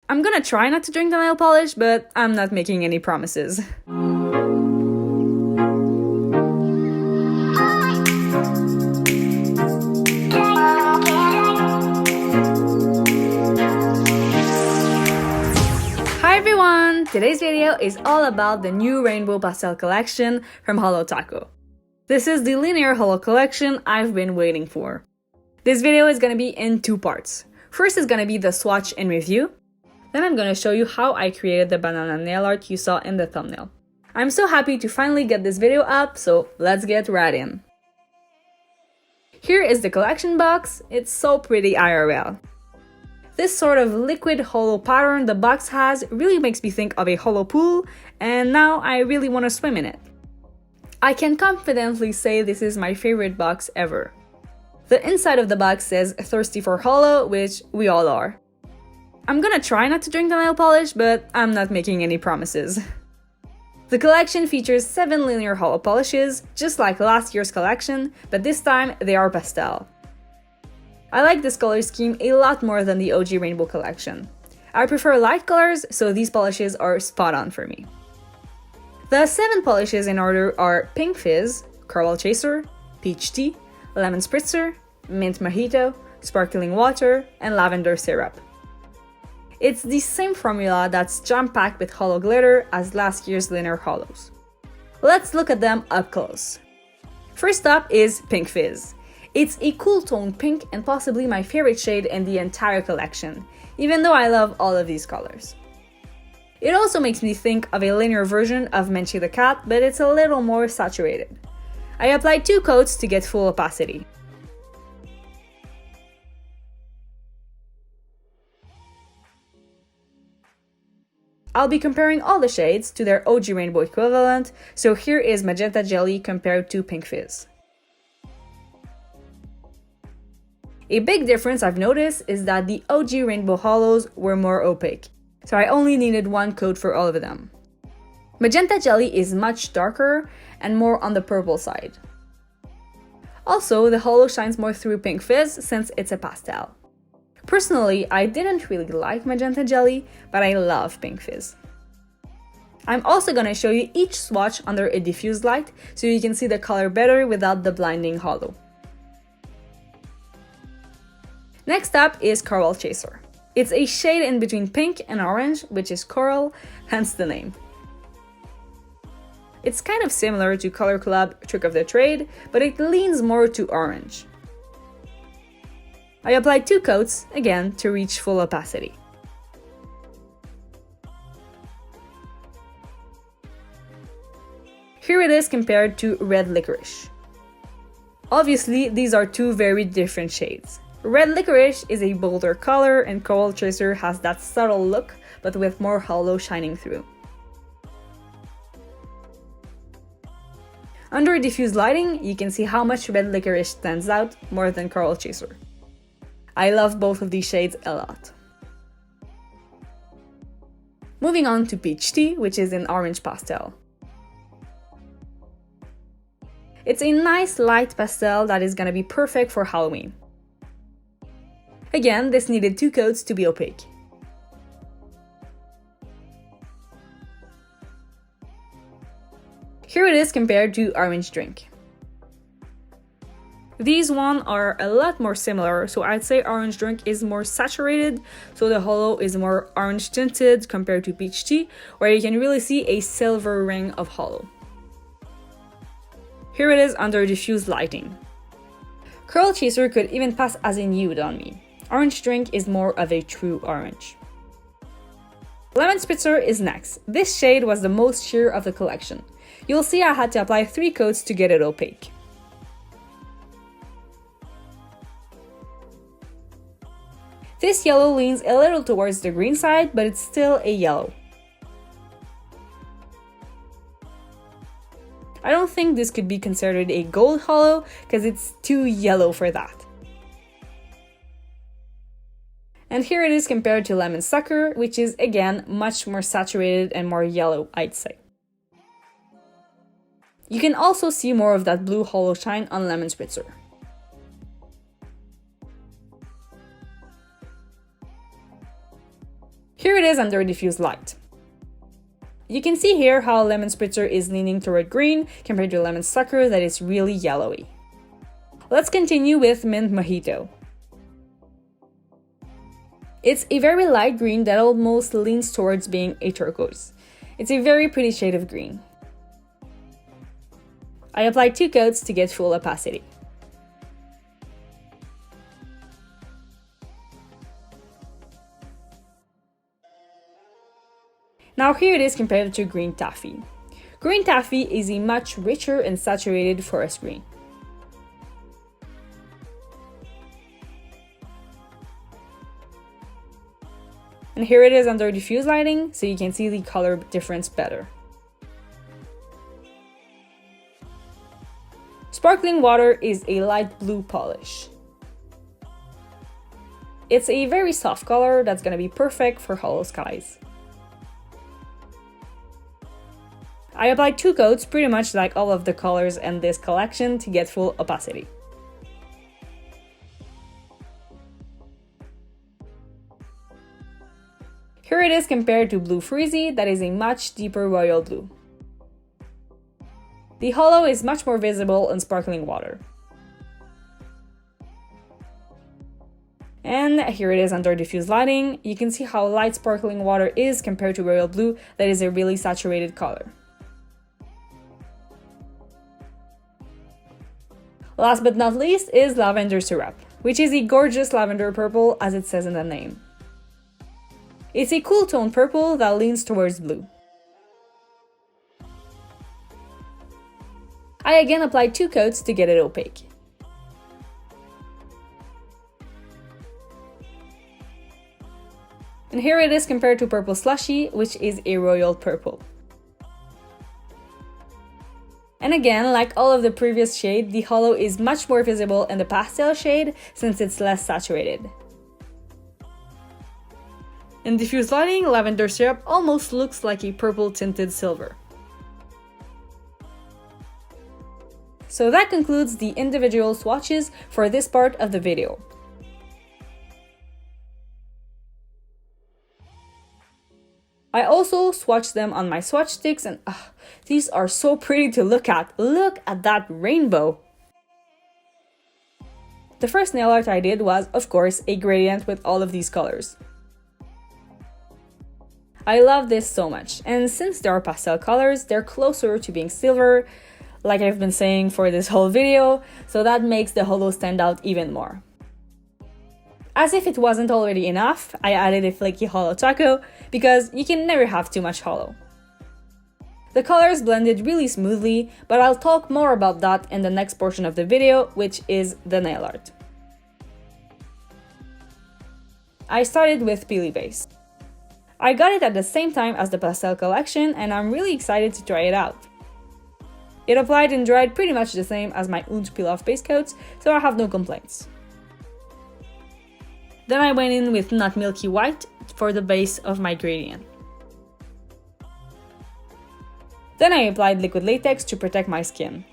I'm gonna try not to drink the nail polish, but I'm not making any promises. Hi everyone! Today's video is all about the new Rainbow Pastel collection from Holo Taco. This is the linear Holo collection I've been waiting for. This video is gonna be in two parts. First is gonna be the swatch and review. Then I'm gonna show you how I created the banana nail art you saw in the thumbnail. I'm so happy to finally get this video up, so let's get right in. Here is the collection box. It's so pretty IRL. This sort of liquid holo pattern the box has really makes me think of a holo pool, and now I really want to swim in it. I can confidently say this is my favorite box ever. The inside of the box says thirsty for holo, which we all are. I'm gonna try not to drink the nail polish, but I'm not making any promises. The collection features 7 linear holo polishes, just like last year's collection, but this time they are pastel. I like this color scheme a lot more than the OG Rainbow collection. I prefer light colors, so these polishes are spot on for me. The 7 polishes in order are Pink Fizz, Coral Chaser, Peach Tea, Lemon Spritzer, Min Mojito, Sparkling Water, and Lavender Syrup. It's the same formula that's jam-packed with holo glitter as last year's linear holos. Let's look at them up close. First up is Pink Fizz. It's a cool toned pink and possibly my favorite shade in the entire collection, even though I love all of these colors. It also makes me think of a linear version of Menchie the cat, but it's a little more saturated. I applied 2 coats to get full opacity. I'll be comparing all the shades to their OG Rainbow equivalent, so here is Magenta Jelly compared to Pink Fizz. A big difference I've noticed is that the OG Rainbow holos were more opaque, so I only needed 1 coat for all of them. Magenta Jelly is much darker and more on the purple side. Also, the holo shines more through Pink Fizz since it's a pastel. Personally, I didn't really like Magenta Jelly, but I love Pink Fizz. I'm also gonna show you each swatch under a diffused light so you can see the color better without the blinding holo. Next up is Coral Chaser. It's a shade in between pink and orange, which is coral, hence the name. It's kind of similar to Color Club Trick of the Trade, but it leans more to orange. I applied 2 coats, again, to reach full opacity. Here it is compared to Red Licorice. Obviously, these are 2 very different shades. Red Licorice is a bolder color and Coral Chaser has that subtle look, but with more holo shining through. Under diffused lighting, you can see how much Red Licorice stands out more than Coral Chaser. I love both of these shades a lot. Moving on to Peach Tea, which is in orange pastel. It's a nice light pastel that is gonna be perfect for Halloween. Again, this needed 2 coats to be opaque. Here it is compared to Orange Drink. These one are a lot more similar, so I'd say Orange Drink is more saturated, so the holo is more orange tinted compared to Peach Tea, where you can really see a silver ring of holo. Here it is under diffused lighting. Coral Chaser could even pass as a nude on me. Orange Drink is more of a true orange. Lemon Spritzer is next. This shade was the most sheer of the collection. You'll see I had to apply 3 coats to get it opaque. This yellow leans a little towards the green side, but it's still a yellow. I don't think this could be considered a gold holo because it's too yellow for that. And here it is compared to Lemon Sucker, which is again much more saturated and more yellow, I'd say. You can also see more of that blue holo shine on Lemon Spritzer. Here it is under diffuse light. You can see here how Lemon Spritzer is leaning toward green compared to Lemon Sucker that is really yellowy. Let's continue with Min Mojito. It's a very light green that almost leans towards being a turquoise. It's a very pretty shade of green. I applied 2 coats to get full opacity. Now here it is compared to green taffy. Green taffy is a much richer and saturated forest green. And here it is under diffuse lighting, so you can see the color difference better. Sparkling water is a light blue polish. It's a very soft color that's gonna be perfect for hollow skies. I applied 2 coats, pretty much like all of the colors in this collection, to get full opacity. Here it is compared to Blue Freezy, that is a much deeper royal blue. The holo is much more visible in sparkling water. And here it is under diffuse lighting. You can see how light sparkling water is compared to royal blue, that is a really saturated color. Last but not least is Lavender Syrup, which is a gorgeous lavender purple as it says in the name. It's a cool tone purple that leans towards blue. I again applied 2 coats to get it opaque. And here it is compared to Purple Slushy, which is a royal purple. And again, like all of the previous shade, the holo is much more visible in the pastel shade since it's less saturated. In diffuse lighting, Lavender Syrup almost looks like a purple tinted silver. So that concludes the individual swatches for this part of the video. I also swatched them on my swatch sticks and these are so pretty to look at. Look at that rainbow! The first nail art I did was, of course, a gradient with all of these colors. I love this so much, and since they are pastel colors, they're closer to being silver, like I've been saying for this whole video, so that makes the holo stand out even more. As if it wasn't already enough, I added a flaky holo taco, because you can never have too much holo. The colors blended really smoothly, but I'll talk more about that in the next portion of the video, which is the nail art. I started with Pelly Base. I got it at the same time as the Pastel collection and I'm really excited to try it out. It applied and dried pretty much the same as my Untitled Peel Off base coats, so I have no complaints. Then I went in with Not Milky White for the base of my gradient. Then I applied liquid latex to protect my skin.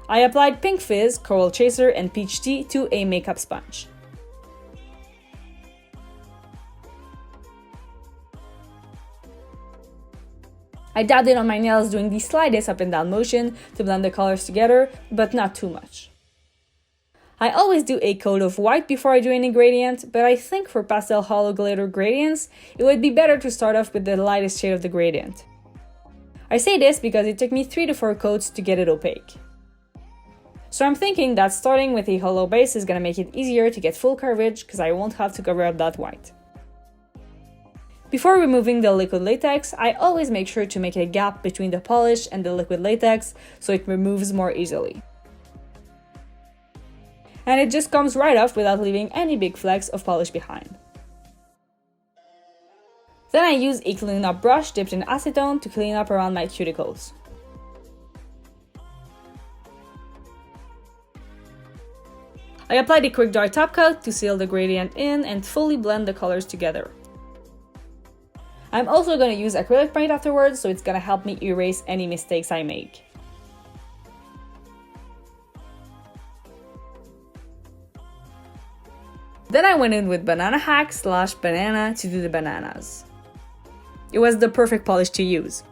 I applied Pink Fizz, Coral Chaser, and Peach Tea to a makeup sponge. I dabbed it on my nails doing the slightest up and down motion to blend the colors together, but not too much. I always do a coat of white before I do any gradient, but I think for pastel holo glitter gradients, it would be better to start off with the lightest shade of the gradient. I say this because it took me 3 to 4 coats to get it opaque. So I'm thinking that starting with a holo base is gonna make it easier to get full coverage because I won't have to cover up that white. Before removing the liquid latex, I always make sure to make a gap between the polish and the liquid latex so it removes more easily. And it just comes right off without leaving any big flecks of polish behind. Then I use a cleanup brush dipped in acetone to clean up around my cuticles. I applied a quick dry top coat to seal the gradient in and fully blend the colors together. I'm also going to use acrylic paint afterwards, so it's going to help me erase any mistakes I make. Then I went in with banana hack / banana to do the bananas. It was the perfect polish to use.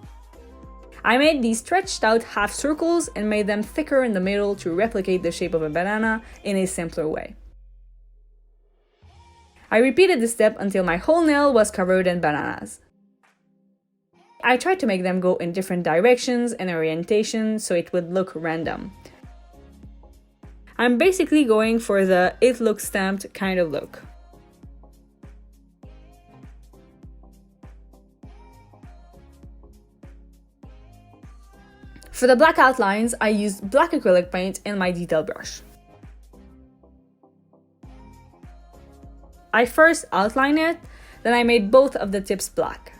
I made these stretched out half circles and made them thicker in the middle to replicate the shape of a banana in a simpler way. I repeated this step until my whole nail was covered in bananas. I tried to make them go in different directions and orientations so it would look random. I'm basically going for the "it looks stamped" kind of look. For the black outlines, I used black acrylic paint in my detail brush. I first outlined it, then I made both of the tips black.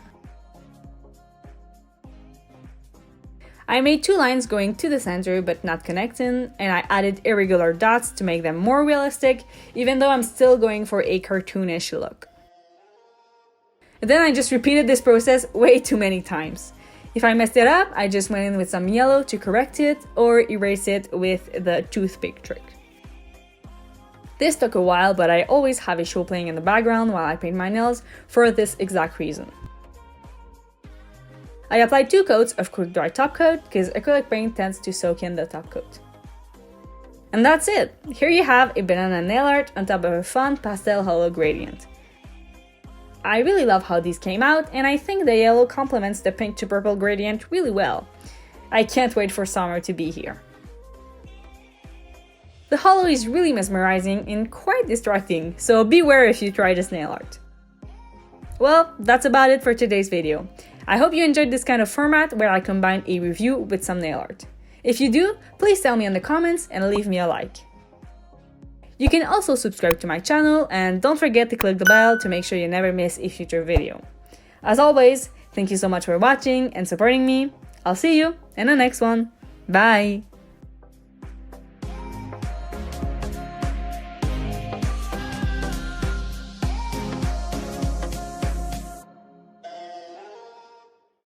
I made 2 lines going to the center but not connecting, and I added irregular dots to make them more realistic, even though I'm still going for a cartoonish look. And then I just repeated this process way too many times. If I messed it up, I just went in with some yellow to correct it or erase it with the toothpick trick. This took a while, but I always have a show playing in the background while I paint my nails for this exact reason. I applied 2 coats of quick dry top coat because acrylic paint tends to soak in the top coat. And that's it! Here you have a banana nail art on top of a fun pastel holo gradient. I really love how these came out, and I think the yellow complements the pink to purple gradient really well. I can't wait for summer to be here. The holo is really mesmerizing and quite distracting, so beware if you try this nail art. Well, that's about it for today's video. I hope you enjoyed this kind of format where I combine a review with some nail art. If you do, please tell me in the comments and leave me a like. You can also subscribe to my channel and don't forget to click the bell to make sure you never miss a future video. As always, thank you so much for watching and supporting me. I'll see you in the next one. Bye!